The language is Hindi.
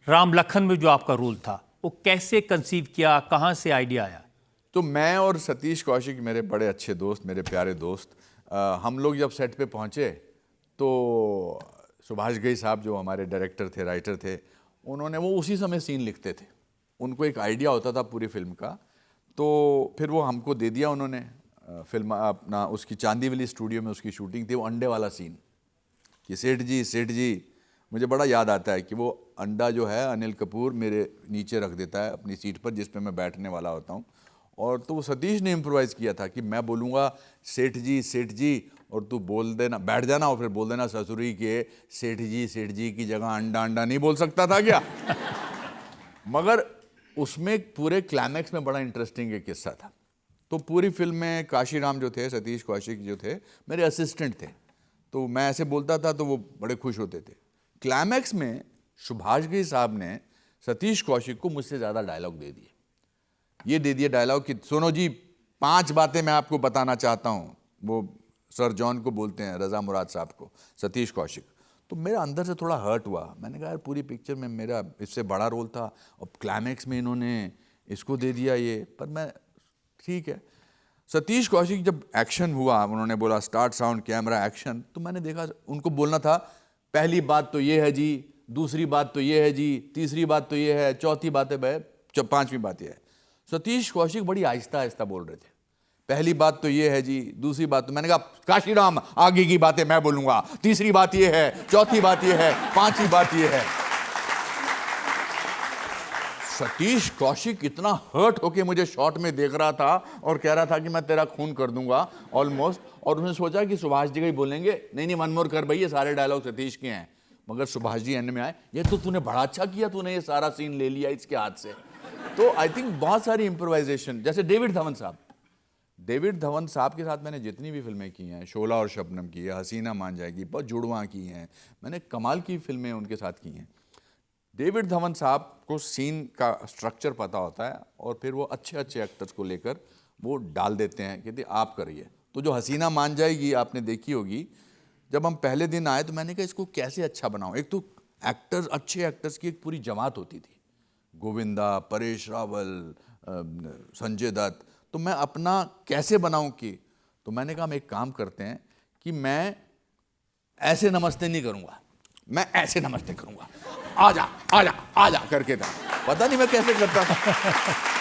राम लखन में जो आपका रोल था वो कैसे कंसीव किया, कहाँ से आइडिया आया? तो मैं और सतीश कौशिक मेरे बड़े अच्छे दोस्त, मेरे प्यारे दोस्त, हम लोग जब सेट पे पहुँचे तो सुभाष घई साहब जो हमारे डायरेक्टर थे, राइटर थे, उन्होंने वो उसी समय सीन लिखते थे। उनको एक आइडिया होता था पूरी फिल्म का, तो फिर वो हमको दे दिया उन्होंने। फिल्म अपना उसकी चांदीवली स्टूडियो में उसकी शूटिंग थी, वो अंडे वाला सीन कि सेठ जी मुझे बड़ा याद आता है कि वो अंडा जो है अनिल कपूर मेरे नीचे रख देता है अपनी सीट पर जिस पे मैं बैठने वाला होता हूँ, और तो वो सतीश ने इम्प्रोवाइज़ किया था कि मैं बोलूँगा सेठ जी और तू बोल देना, बैठ जाना और फिर बोल देना ससुरी के सेठ जी की जगह अंडा नहीं बोल सकता था क्या? मगर उसमें पूरे क्लाइमैक्स में बड़ा इंटरेस्टिंग एक किस्सा था। तो पूरी फिल्म में काशीराम जो थे, सतीश कौशिक जो थे, मेरे असिस्टेंट थे, तो मैं ऐसे बोलता था तो वो बड़े खुश होते थे। क्लाइमैक्स में सुभाष घई साहब ने सतीश कौशिक को मुझसे ज़्यादा डायलॉग दे दिए। ये दे दिए डायलॉग कि सुनो जी, 5 बातें मैं आपको बताना चाहता हूँ। वो सर जॉन को बोलते हैं, रज़ा मुराद साहब को, सतीश कौशिक। तो मेरा अंदर से थोड़ा हर्ट हुआ। मैंने कहा यार पूरी पिक्चर में मेरा इससे बड़ा रोल था और क्लाइमैक्स में इन्होंने इसको दे दिया ये। पर मैं ठीक है। सतीश कौशिक जब एक्शन हुआ, उन्होंने बोला स्टार्ट साउंड कैमरा एक्शन, तो मैंने देखा उनको बोलना था पहली बात तो ये है जी, दूसरी बात तो ये है जी, तीसरी बात तो ये है, चौथी बात है भाई, 5वीं बात ये है। सतीश कौशिक बड़ी आहिस्ता आहिस्ता बोल रहे थे। पहली बात तो ये है जी, दूसरी बात तो, मैंने कहा काशीराम आगे की बातें मैं बोलूंगा, तीसरी बात ये है, चौथी बात ये है, 5वीं बात ये है। सतीश कौशिक इतना हर्ट होके मुझे शॉट में देख रहा था और कह रहा था कि मैं तेरा खून कर दूंगा ऑलमोस्ट। और उसने सोचा कि सुभाष जी का ही बोलेंगे, नहीं वन मोर कर भाई, ये सारे डायलॉग सतीश के हैं। मगर सुभाष जी एंड में आए, ये तो तूने बड़ा अच्छा किया, तूने ये सारा सीन ले लिया इसके हाथ से। तो आई थिंक बहुत सारी इम्प्रोवाइजेशन, जैसे डेविड धवन साहब के साथ मैंने जितनी भी फिल्में की हैं, शोला और शबनम की है, हसीना मान जाएगी, बहुत जुड़वा की हैं, मैंने कमाल की फिल्में उनके साथ की हैं। डेविड धवन साहब को सीन का स्ट्रक्चर पता होता है और फिर वो अच्छे एक्टर्स को लेकर वो डाल देते हैं, कहते आप करिए। तो जो हसीना मान जाएगी आपने देखी होगी, जब हम पहले दिन आए तो मैंने कहा इसको कैसे अच्छा बनाऊं। एक तो अच्छे एक्टर्स की एक पूरी जमात होती थी, गोविंदा, परेश रावल, संजय दत्त, तो मैं अपना कैसे बनाऊं कि, तो मैंने कहा हम एक काम करते हैं कि मैं ऐसे नमस्ते नहीं करूंगा, मैं ऐसे नमस्ते करूंगा, आजा करके था, पता नहीं मैं कैसे करता था।